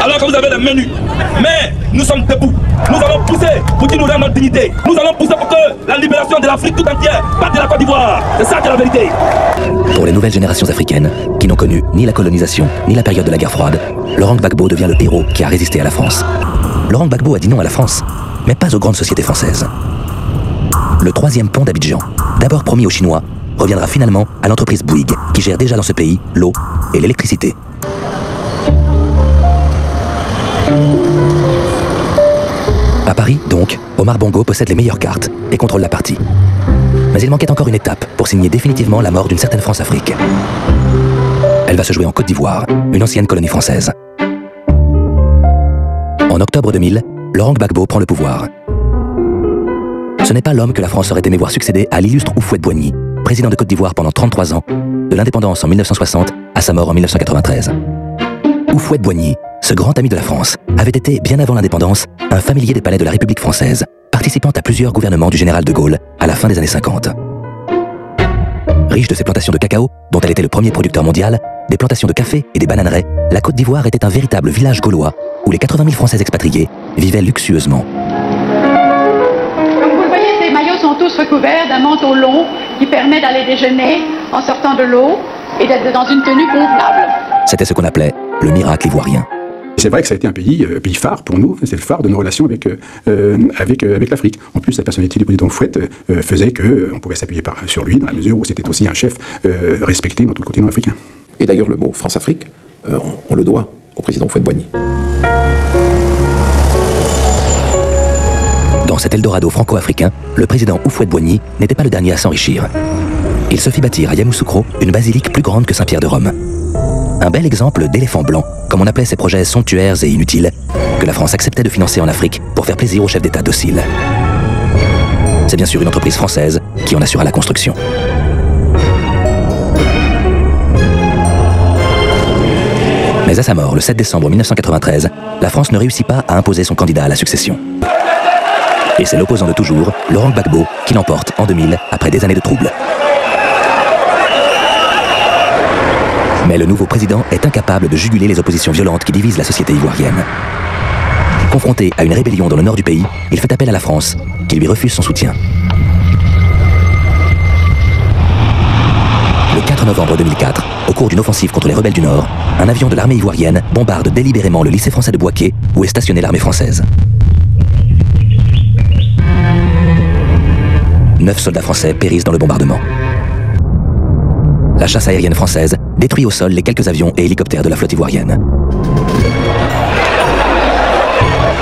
alors que vous avez les mains nues. Mais nous sommes debout. Nous allons pousser pour qu'il nous rende notre dignité. Nous allons pousser pour que la libération de l'Afrique tout entière parte de la Côte d'Ivoire. C'est ça qui est la vérité. Pour les nouvelles générations africaines, qui n'ont connu ni la colonisation, ni la période de la guerre froide, Laurent Gbagbo devient le héros qui a résisté à la France. Laurent Gbagbo a dit non à la France, mais pas aux grandes sociétés françaises. Le troisième pont d'Abidjan, d'abord promis aux Chinois, reviendra finalement à l'entreprise Bouygues, qui gère déjà dans ce pays l'eau et l'électricité. À Paris, donc, Omar Bongo possède les meilleures cartes et contrôle la partie. Mais il manquait encore une étape pour signer définitivement la mort d'une certaine France-Afrique. Elle va se jouer en Côte d'Ivoire, une ancienne colonie française. En octobre 2000, Laurent Gbagbo prend le pouvoir. Ce n'est pas l'homme que la France aurait aimé voir succéder à l'illustre Houphouët-Boigny, président de Côte d'Ivoire pendant 33 ans, de l'indépendance en 1960 à sa mort en 1993. Houphouët-Boigny, ce grand ami de la France, avait été, bien avant l'indépendance, un familier des palais de la République française, participant à plusieurs gouvernements du général de Gaulle à la fin des années 50. Riche de ses plantations de cacao, dont elle était le premier producteur mondial, des plantations de café et des bananeraies, la Côte d'Ivoire était un véritable village gaulois où les 80 000 Français expatriés vivaient luxueusement. Comme vous le voyez, ces maillots sont tous recouverts d'un manteau long qui permet d'aller déjeuner en sortant de l'eau et d'être dans une tenue convenable. C'était ce qu'on appelait le miracle ivoirien. C'est vrai que ça a été un pays phare pour nous, c'est le phare de nos relations avec l'Afrique. En plus, la personnalité du président Houphouët faisait qu'on pouvait s'appuyer sur lui, dans la mesure où c'était aussi un chef respecté dans tout le continent africain. Et d'ailleurs, le mot France-Afrique, on le doit au président Houphouët-Boigny. Dans cet Eldorado franco-africain, le président Houphouët-Boigny n'était pas le dernier à s'enrichir. Il se fit bâtir à Yamoussoukro une basilique plus grande que Saint-Pierre de Rome. Un bel exemple d'éléphant blanc, comme on appelait ces projets somptuaires et inutiles, que la France acceptait de financer en Afrique pour faire plaisir aux chefs d'État dociles. C'est bien sûr une entreprise française qui en assura la construction. Mais à sa mort, le 7 décembre 1993, la France ne réussit pas à imposer son candidat à la succession. Et c'est l'opposant de toujours, Laurent Gbagbo, qui l'emporte en 2000 après des années de troubles. Mais le nouveau président est incapable de juguler les oppositions violentes qui divisent la société ivoirienne. Confronté à une rébellion dans le nord du pays, il fait appel à la France, qui lui refuse son soutien. Le 4 novembre 2004, au cours d'une offensive contre les rebelles du Nord, un avion de l'armée ivoirienne bombarde délibérément le lycée français de Bouaké, où est stationnée l'armée française. 9 soldats français périssent dans le bombardement. La chasse aérienne française détruit au sol les quelques avions et hélicoptères de la flotte ivoirienne.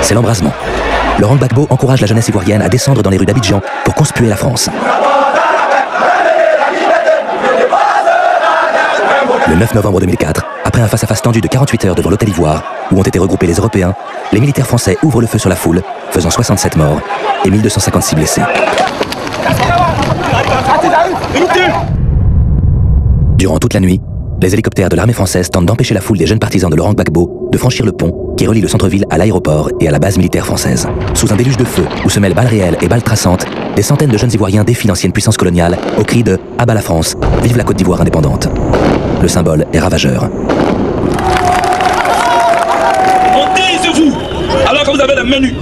C'est l'embrasement. Laurent Gbagbo encourage la jeunesse ivoirienne à descendre dans les rues d'Abidjan pour conspuer la France. Le 9 novembre 2004, après un face-à-face tendu de 48 heures devant l'hôtel Ivoire, où ont été regroupés les Européens, les militaires français ouvrent le feu sur la foule, faisant 67 morts et 1256 blessés. Durant toute la nuit, les hélicoptères de l'armée française tentent d'empêcher la foule des jeunes partisans de Laurent Gbagbo de franchir le pont qui relie le centre-ville à l'aéroport et à la base militaire française. Sous un déluge de feu où se mêlent balles réelles et balles traçantes, des centaines de jeunes Ivoiriens défient l'ancienne puissance coloniale au cri de « Abat la France, vive la Côte d'Ivoire indépendante ». Le symbole est ravageur. On tire sur vous alors que vous avez les mains nues.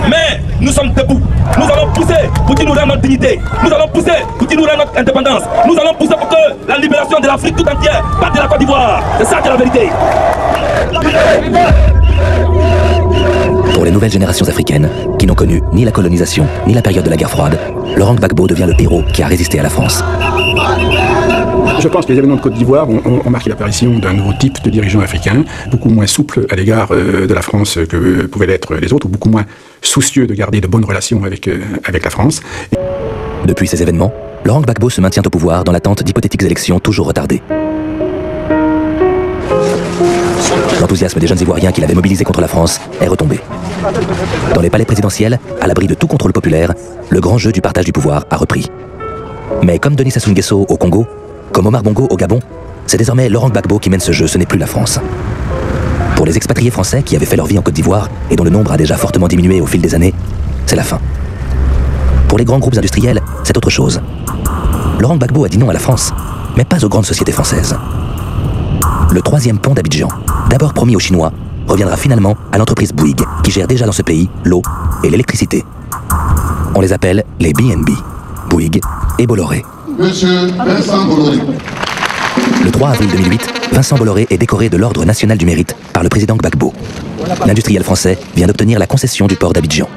Mais nous sommes debout. Nous allons pousser pour qu'il nous rende notre dignité. Nous allons pousser pour qu'il nous rende notre indépendance. Nous allons pousser pour que la libération de l'Afrique tout entière parte de la Côte d'Ivoire. C'est ça qui est la vérité. Pour les nouvelles générations africaines, qui n'ont connu ni la colonisation, ni la période de la guerre froide, Laurent Gbagbo devient le héros qui a résisté à la France. Je pense que les événements de Côte d'Ivoire ont marqué l'apparition d'un nouveau type de dirigeant africain, beaucoup moins souple à l'égard de la France que pouvaient l'être les autres, ou beaucoup moins soucieux de garder de bonnes relations avec la France. Depuis ces événements, Laurent Gbagbo se maintient au pouvoir dans l'attente d'hypothétiques élections toujours retardées. L'enthousiasme des jeunes Ivoiriens qui l'avaient mobilisé contre la France est retombé. Dans les palais présidentiels, à l'abri de tout contrôle populaire, le grand jeu du partage du pouvoir a repris. Mais comme Denis Sassou Nguesso au Congo, comme Omar Bongo au Gabon, c'est désormais Laurent Gbagbo qui mène ce jeu, ce n'est plus la France. Pour les expatriés français qui avaient fait leur vie en Côte d'Ivoire et dont le nombre a déjà fortement diminué au fil des années, c'est la fin. Pour les grands groupes industriels, c'est autre chose. Laurent Gbagbo a dit non à la France, mais pas aux grandes sociétés françaises. Le troisième pont d'Abidjan, d'abord promis aux Chinois, reviendra finalement à l'entreprise Bouygues, qui gère déjà dans ce pays l'eau et l'électricité. On les appelle les BNB, Bouygues et Bolloré. Monsieur Vincent Bolloré. Le 3 avril 2008, Vincent Bolloré est décoré de l'Ordre national du mérite par le président Gbagbo. L'industriel français vient d'obtenir la concession du port d'Abidjan.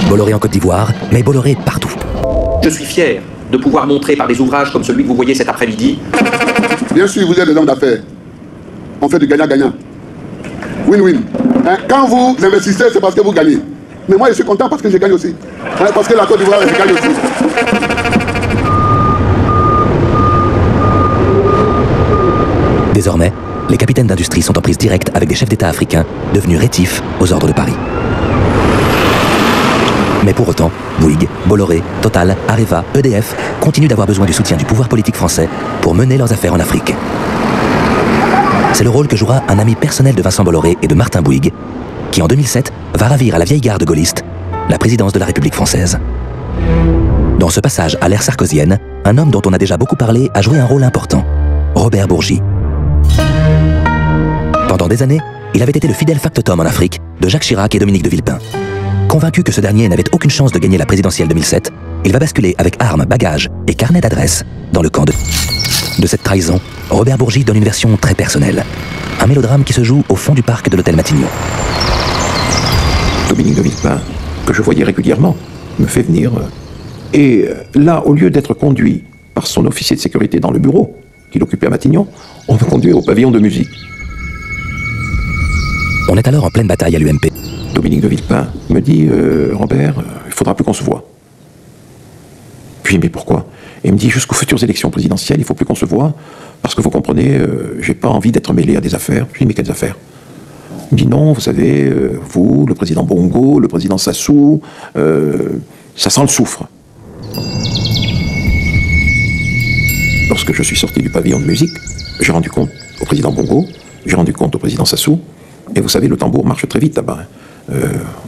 Bolloré en Côte d'Ivoire, mais Bolloré partout. Je suis fier de pouvoir montrer par des ouvrages comme celui que vous voyez cet après-midi. Bien sûr, vous êtes des hommes d'affaires. On fait du gagnant-gagnant. Win-win. Quand vous investissez, c'est parce que vous gagnez. Mais moi, je suis content parce que je gagne aussi. Parce que la Côte d'Ivoire, je gagne aussi. Désormais, les capitaines d'industrie sont en prise directe avec des chefs d'État africains devenus rétifs aux ordres de Paris. Mais pour autant, Bouygues, Bolloré, Total, Areva, EDF continuent d'avoir besoin du soutien du pouvoir politique français pour mener leurs affaires en Afrique. C'est le rôle que jouera un ami personnel de Vincent Bolloré et de Martin Bouygues, qui en 2007 va ravir à la vieille garde gaulliste la présidence de la République française. Dans ce passage à l'ère sarkozienne, un homme dont on a déjà beaucoup parlé a joué un rôle important, Robert Bourgi. Pendant des années, il avait été le fidèle factotum en Afrique de Jacques Chirac et Dominique de Villepin. Convaincu que ce dernier n'avait aucune chance de gagner la présidentielle 2007, il va basculer avec armes, bagages et carnet d'adresses dans le camp de cette trahison. Robert Bourgi donne une version très personnelle. Un mélodrame qui se joue au fond du parc de l'hôtel Matignon. Dominique de Villepin, que je voyais régulièrement, me fait venir. Et là, au lieu d'être conduit par son officier de sécurité dans le bureau qu'il occupait à Matignon, on me conduit au pavillon de musique. On est alors en pleine bataille à l'UMP. Dominique de Villepin me dit Robert, il faudra plus qu'on se voit. Puis, mais pourquoi? Et il me dit, jusqu'aux futures élections présidentielles, il ne faut plus qu'on se voit, parce que vous comprenez, j'ai pas envie d'être mêlé à des affaires. Je lui dis, mais quelles affaires? Il me dit, non, vous savez, vous, le président Bongo, le président Sassou, ça sent le soufre. Lorsque je suis sorti du pavillon de musique, j'ai rendu compte au président Bongo, j'ai rendu compte au président Sassou, et vous savez, le tambour marche très vite là-bas.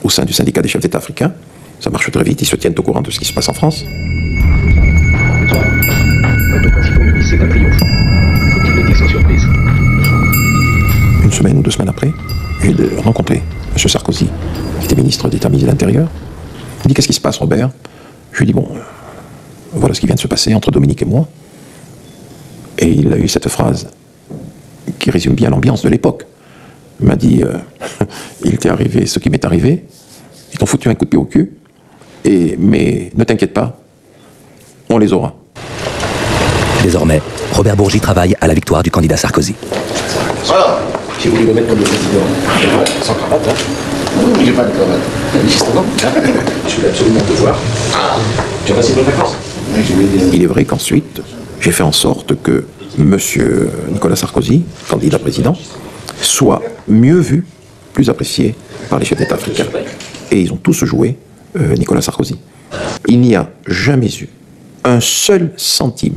Au sein du syndicat des chefs d'État africains, ça marche très vite, ils se tiennent au courant de ce qui se passe en France. Une semaine ou 2 semaines après, j'ai rencontré M. Sarkozy, qui était ministre d'État, ministre de l'Intérieur. Il dit, qu'est-ce qui se passe, Robert? Je lui dis, bon, voilà ce qui vient de se passer entre Dominique et moi. Et il a eu cette phrase qui résume bien l'ambiance de l'époque. Il m'a dit, il t'est arrivé ce qui m'est arrivé, ils t'ont foutu un coup de pied au cul, mais ne t'inquiète pas, on les aura. Désormais, Robert Bourgi travaille à la victoire du candidat Sarkozy. Voilà. J'ai voulu me mettre comme le président. Sans cravate, hein? Non, j'ai pas de cravate. Justement. Je voulais absolument te voir. Ah. Tu as passé bonnes vacances? Il est vrai qu'ensuite, j'ai fait en sorte que M. Nicolas Sarkozy, candidat président, soit mieux vu, plus apprécié par les chefs d'État africains. Et ils ont tous joué Nicolas Sarkozy. Il n'y a jamais eu un seul centime,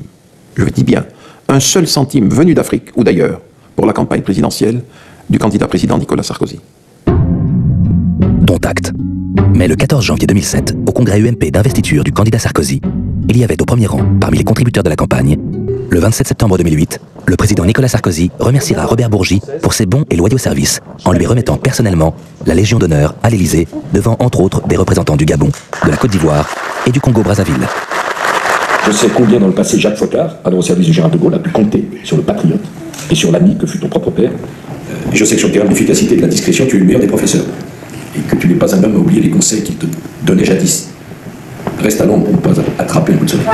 je dis bien, un seul centime venu d'Afrique ou d'ailleurs pour la campagne présidentielle du candidat président Nicolas Sarkozy. Dont acte. Mais le 14 janvier 2007, au congrès UMP d'investiture du candidat Sarkozy, il y avait au premier rang, parmi les contributeurs de la campagne, le 27 septembre 2008, le président Nicolas Sarkozy remerciera Robert Bourgi pour ses bons et loyaux services en lui remettant personnellement la Légion d'honneur à l'Élysée devant entre autres des représentants du Gabon, de la Côte d'Ivoire et du Congo-Brazzaville. Je sais combien dans le passé Jacques Foccart, alors au service du général de Gaulle, a pu compter sur le patriote et sur l'ami que fut ton propre père. Je sais que sur le terrain de l'efficacité et de la discrétion, tu es le meilleur des professeurs. Et que tu n'es pas un homme à oublier les conseils qu'il te donnait jadis. Reste à l'ombre pour ne pas attraper un coup de soleil.